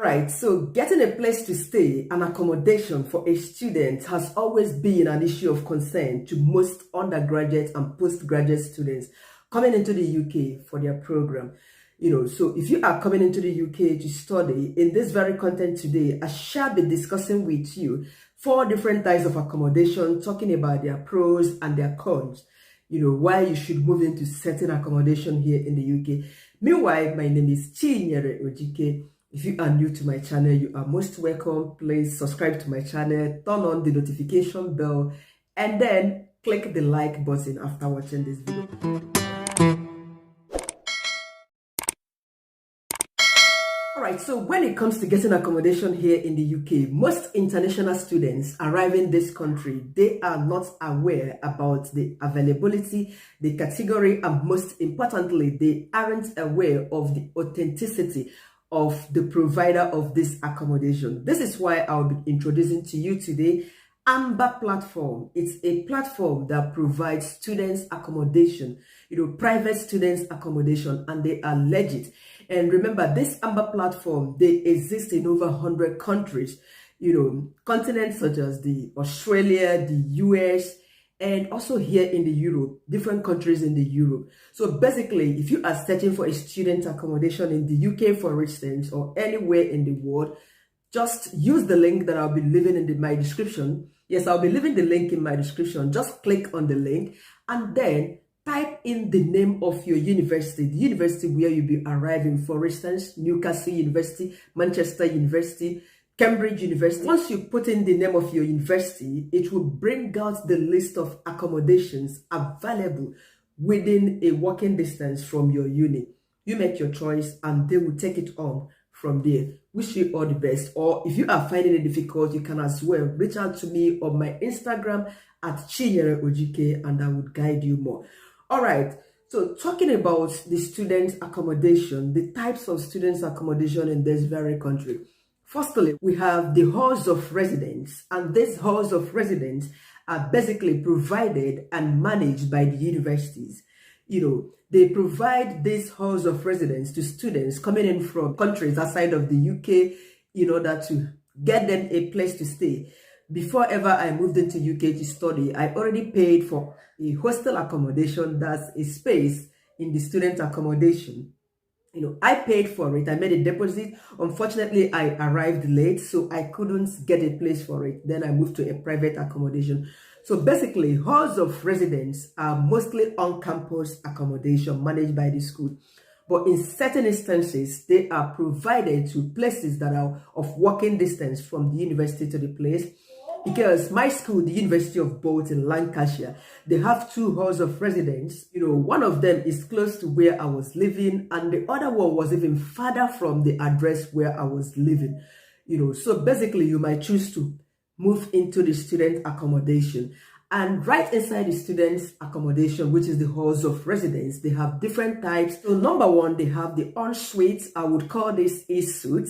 Right, so getting a place to stay and accommodation for a student has always been an issue of concern to most undergraduate and postgraduate students coming into the UK for their program. So if you are coming into the UK to study, in this very content today, I shall be discussing with you 4 different types of accommodation, talking about their pros and their cons, why you should move into certain accommodation here in the UK. Meanwhile, my name is Chinyere Ojike. If you are new to my channel, you are most welcome. Please subscribe to my channel, turn on the notification bell, and then click the like button after watching this video. Alright, so when it comes to getting accommodation here in the UK, most international students arriving this country, they are not aware about the availability, the category, and most importantly, they aren't aware of the authenticity of the provider of this accommodation. This is why I'll be introducing to you today Amber platform. It's a platform that provides students accommodation, private students accommodation, and they are legit. And remember, this Amber platform, they exist in over 100 countries, continents such as the Australia, the US, and also here in the Europe, different countries in the Europe. So basically, if you are searching for a student accommodation in the UK, for instance, or anywhere in the world, just use the link that I'll be leaving in my description. Yes, I'll be leaving the link in my description. Just click on the link and then type in the name of your university, the university where you'll be arriving. For instance, Newcastle University, Manchester University, Cambridge University. Once you put in the name of your university, it will bring out the list of accommodations available within a walking distance from your uni. You make your choice and they will take it on from there. Wish you all the best. Or if you are finding it difficult, you can as well reach out to me on my Instagram at Chinyere Ojike and I would guide you more. All right. So talking about the student accommodation, the types of students accommodation in this very country. Firstly, we have the halls of residence, and these halls of residence are basically provided and managed by the universities. They provide these halls of residence to students coming in from countries outside of the UK in order to get them a place to stay. Before ever I moved into UK to study, I already paid for a hostel accommodation, that's a space in the student accommodation. I paid for it. I made a deposit. Unfortunately, I arrived late, so I couldn't get a place for it. Then I moved to a private accommodation. So basically, halls of residence are mostly on-campus accommodation managed by the school. But in certain instances, they are provided to places that are of walking distance from the university to the place. Because my school, the University of Bolt in Lancashire, they have 2 halls of residence. One of them is close to where I was living, and the other one was even farther from the address where I was living. So basically, you might choose to move into the student accommodation. And right inside the students accommodation, which is the halls of residence, they have different types. So number 1, they have the ensuite. I would call this e-suite,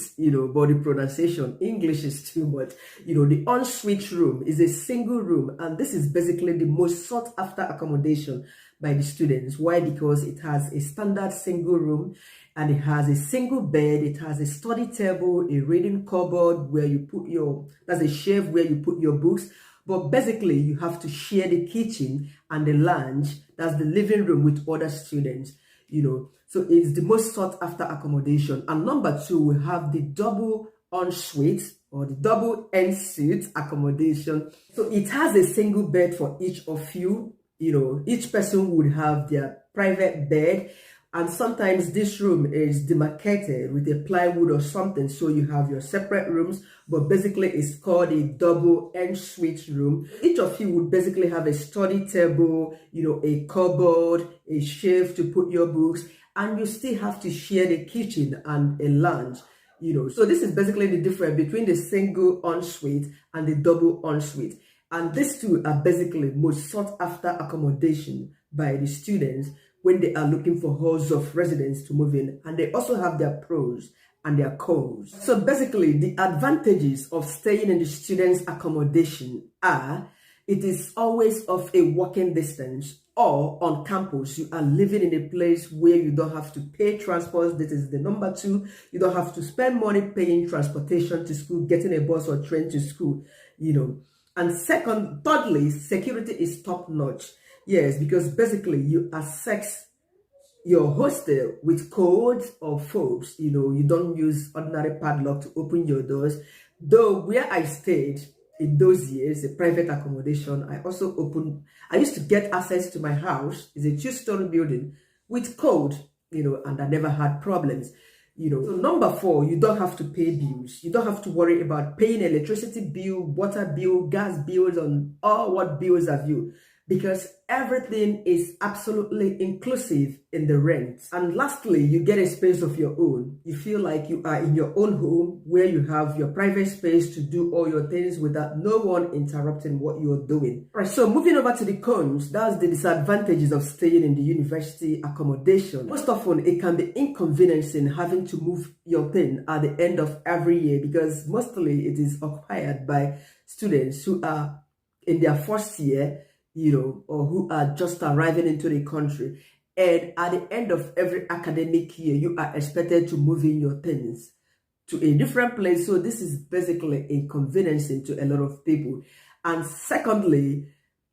but the pronunciation, English is too much. The ensuite room is a single room, and this is basically the most sought after accommodation by the students. Why? Because it has a standard single room, and it has a single bed, it has a study table, a reading cupboard where you put that's a shelf where you put your books. But basically, you have to share the kitchen and the lounge, that's the living room, with other students, So it's the most sought after accommodation. And number 2, we have the double ensuite or the double ensuite accommodation. So it has a single bed for each of you. Each person would have their private bed. And sometimes this room is demarcated with a plywood or something, so you have your separate rooms, but basically it's called a double ensuite room. Each of you would basically have a study table, a cupboard, a shelf to put your books, and you still have to share the kitchen and a lounge. So this is basically the difference between the single ensuite and the double ensuite. And these two are basically most sought after accommodation by the students when they are looking for halls of residence to move in, and they also have their pros and their cons. So basically, the advantages of staying in the students' accommodation are, it is always of a walking distance or on campus, you are living in a place where you don't have to pay transport. This is the number two. You don't have to spend money paying transportation to school, getting a bus or train to school, And thirdly, security is top notch. Yes, because basically you access your hostel with codes or fobs. You don't use ordinary padlock to open your doors. Though where I stayed in those years, a private accommodation, I used to get access to my house. It's a 2-story building with code, and I never had problems. So number 4, you don't have to pay bills. You don't have to worry about paying electricity bill, water bill, gas bills, and all what bills have you, because everything is absolutely inclusive in the rent. And lastly, you get a space of your own. You feel like you are in your own home where you have your private space to do all your things without no one interrupting what you're doing. All right, so moving over to the cons, that's the disadvantages of staying in the university accommodation. Most often, it can be inconveniencing having to move your thing at the end of every year, because mostly it is occupied by students who are in their first year, or who are just arriving into the country. And at the end of every academic year, you are expected to move in your things to a different place. So this is basically inconveniencing to a lot of people. And secondly,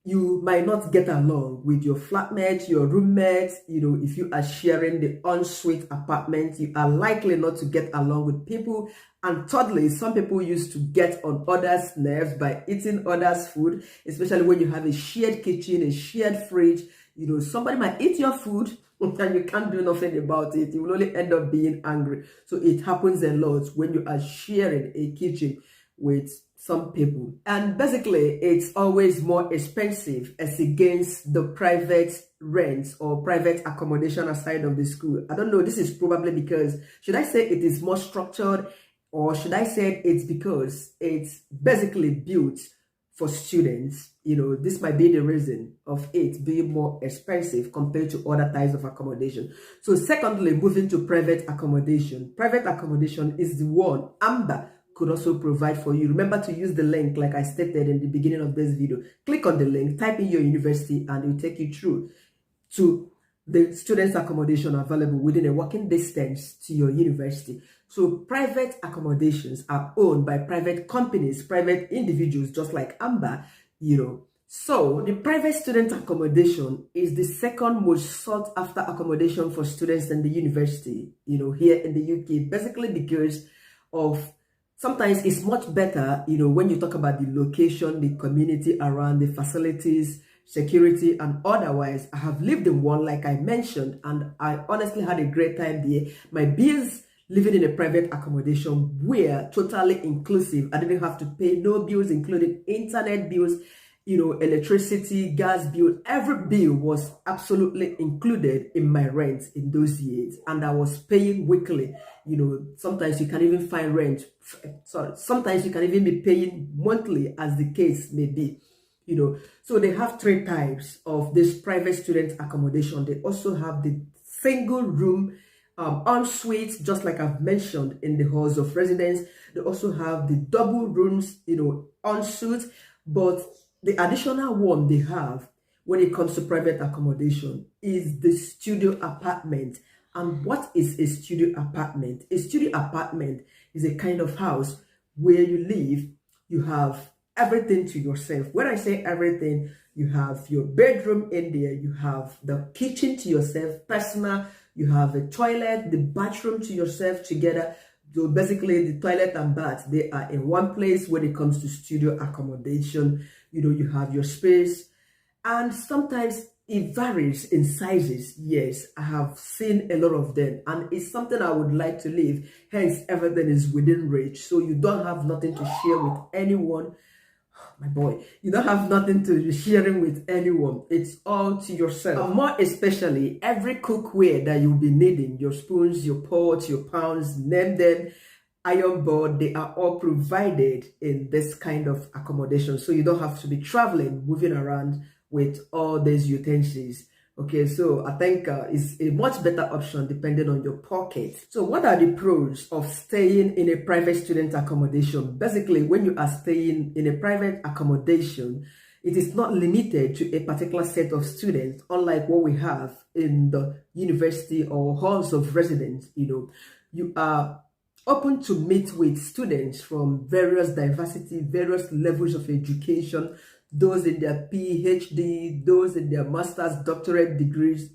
you might not get along with your flatmate, your roommate. If you are sharing the ensuite apartment, you are likely not to get along with people. And thirdly, some people used to get on others' nerves by eating others' food, especially when you have a shared kitchen, a shared fridge. Somebody might eat your food and you can't do nothing about it. You will only end up being angry. So it happens a lot when you are sharing a kitchen with some people. And basically, it's always more expensive as against the private rent or private accommodation aside of the school. I don't know, this is probably because, should I say it is more structured, or should I say it's because it's basically built for students? This might be the reason of it being more expensive compared to other types of accommodation. So secondly, moving to private accommodation. Private accommodation is the one Amber could also provide for you. Remember to use the link like I stated in the beginning of this video. Click on the link, type in your university, and it will take you through to the students' accommodation available within a walking distance to your university. So private accommodations are owned by private companies, private individuals, just like Amber, So the private student accommodation is the second most sought after accommodation for students in the university, here in the UK, basically because of sometimes it's much better, when you talk about the location, the community around, the facilities, security, and otherwise. I have lived in one, like I mentioned, and I honestly had a great time there. My bills living in a private accommodation were totally inclusive. I didn't have to pay no bills, including internet bills, electricity, gas bill. Every bill was absolutely included in my rent in those years, and I was paying weekly. Sometimes you can even find rent. Sometimes you can even be paying monthly, as the case may be. So they have 3 types of this private student accommodation. They also have the single room ensuite, just like I've mentioned in the halls of residence. They also have the double rooms, ensuite, but the additional one they have when it comes to private accommodation is the studio apartment. And what is a studio apartment? A studio apartment is a kind of house where you live, you have everything to yourself. When I say everything, you have your bedroom in there, you have the kitchen to yourself, personal, you have a toilet, the bathroom to yourself together. So basically the toilet and bath, they are in one place when it comes to studio accommodation. You have your space, and sometimes it varies in sizes. Yes, I have seen a lot of them, and it's something I would like to live. Hence, everything is within reach. So you don't have nothing to share with anyone. My boy, you don't have nothing to be sharing with anyone. It's all to yourself. And more especially, every cookware that you'll be needing, your spoons, your pots, your pans, name them, iron board, they are all provided in this kind of accommodation. So you don't have to be traveling, moving around with all these utensils. Okay, so I think it's a much better option depending on your pocket. So what are the pros of staying in a private student accommodation? Basically, when you are staying in a private accommodation, It is not limited to a particular set of students, unlike what we have in the university or halls of residence. You are open to meet with students from various diversity, various levels of education, those in their PhD, those in their master's, doctorate degrees,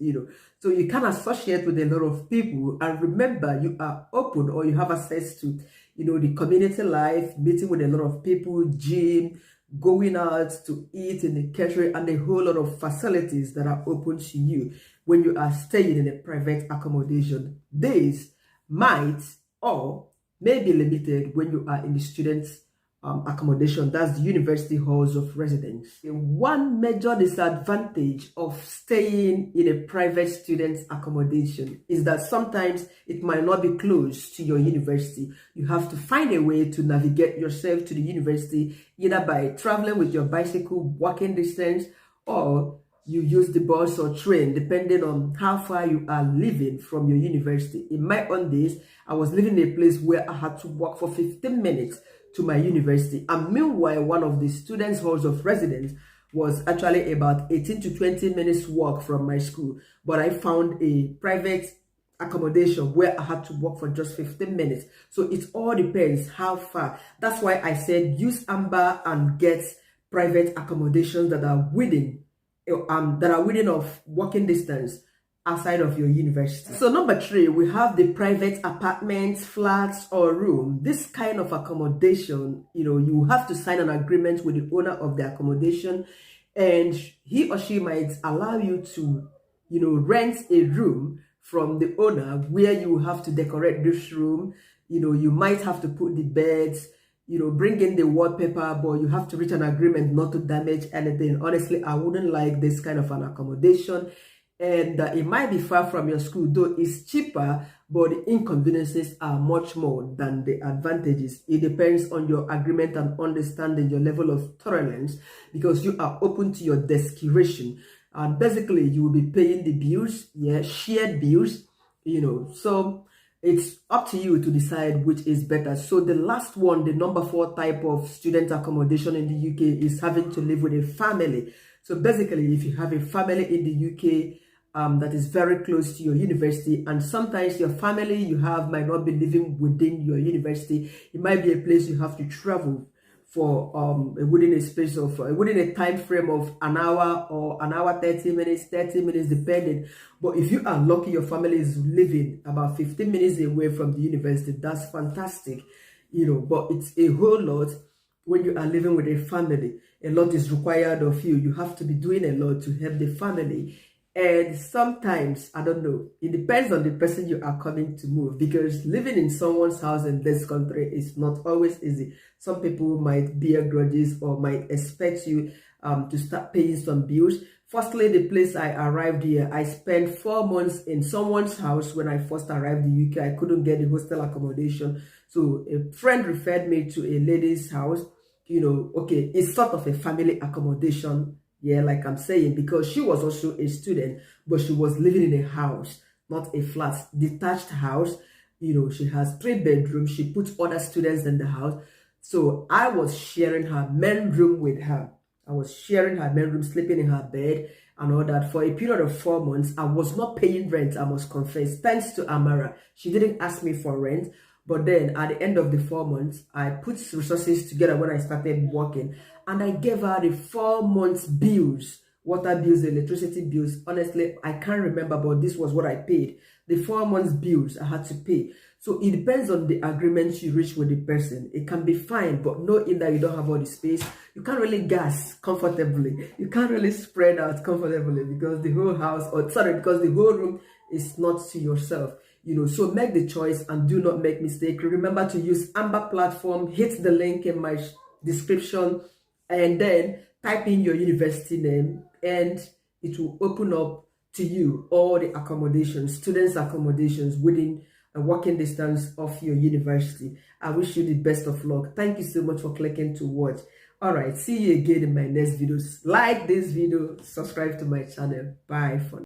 So you can associate with a lot of people. And remember, you are open, or you have access to, the community life, meeting with a lot of people, gym, going out to eat in the catering, and a whole lot of facilities that are open to you when you are staying in a private accommodation. These might or may be limited when you are in the students' accommodation. That's the university halls of residence. One major disadvantage of staying in a private student's accommodation is that sometimes it might not be close to your university. You have to find a way to navigate yourself to the university, either by traveling with your bicycle, walking distance, or you use the bus or train, depending on how far you are living from your university. In my own days, I was living in a place where I had to walk for 15 minutes to my university. And meanwhile, one of the students' halls of residence was actually about 18 to 20 minutes walk from my school. But I found a private accommodation where I had to walk for just 15 minutes. So it all depends how far. That's why I said use Amber and get private accommodations that are within of walking distance outside of your university. So number 3, we have the private apartments, flats, or room. This kind of accommodation, you have to sign an agreement with the owner of the accommodation, and he or she might allow you to, rent a room from the owner where you have to decorate this room. You might have to put the beds, bring in the wallpaper, but you have to reach an agreement not to damage anything. Honestly, I wouldn't like this kind of an accommodation. And it might be far from your school, though it's cheaper, but the inconveniences are much more than the advantages. It depends on your agreement and understanding your level of tolerance, because you are open to your desperation. And basically, you will be paying the bills, shared bills, So it's up to you to decide which is better. So the last one, the number 4 type of student accommodation in the UK, is having to live with a family. So basically, if you have a family in the UK that is very close to your university, and sometimes your family you have might not be living within your university, it might be a place you have to travel for within a time frame of an hour or an hour 30 minutes depending. But if you are lucky your family is living about 15 minutes away from the university, that's fantastic, but it's a whole lot. When you are living with a family, a lot is required of you. You have to be doing a lot to help the family. And sometimes, I don't know, it depends on the person you are coming to move, because living in someone's house in this country is not always easy. Some people might bear grudges or might expect you to start paying some bills. Firstly, the place I arrived here, I spent 4 months in someone's house. When I first arrived in the UK, I couldn't get the hostel accommodation. So a friend referred me to a lady's house. Okay, it's sort of a family accommodation. Yeah, like I'm saying, because she was also a student, but she was living in a house, not a flat, detached house. She has 3 bedrooms. She puts other students in the house. So I was sharing her main room with her. I was sharing her main room, sleeping in her bed and all that. For a period of 4 months, I was not paying rent, I must confess. Thanks to Amara, she didn't ask me for rent. But then at the end of the 4 months, I put resources together when I started working, and I gave her the 4 months bills, water bills, electricity bills. Honestly, I can't remember, but this was what I paid. The 4 months bills I had to pay. So it depends on the agreement you reach with the person. It can be fine, but knowing that you don't have all the space, you can't really gas comfortably. You can't really spread out comfortably because the whole because the whole room is not to yourself. So make the choice and do not make mistake. Remember to use Amber platform. Hit the link in my description and then type in your university name, and it will open up to you all the accommodations, students accommodations within a walking distance of your university. I wish you the best of luck. Thank you so much for clicking to watch. All right, see you again in my next videos. Like this video, subscribe to my channel. Bye for now.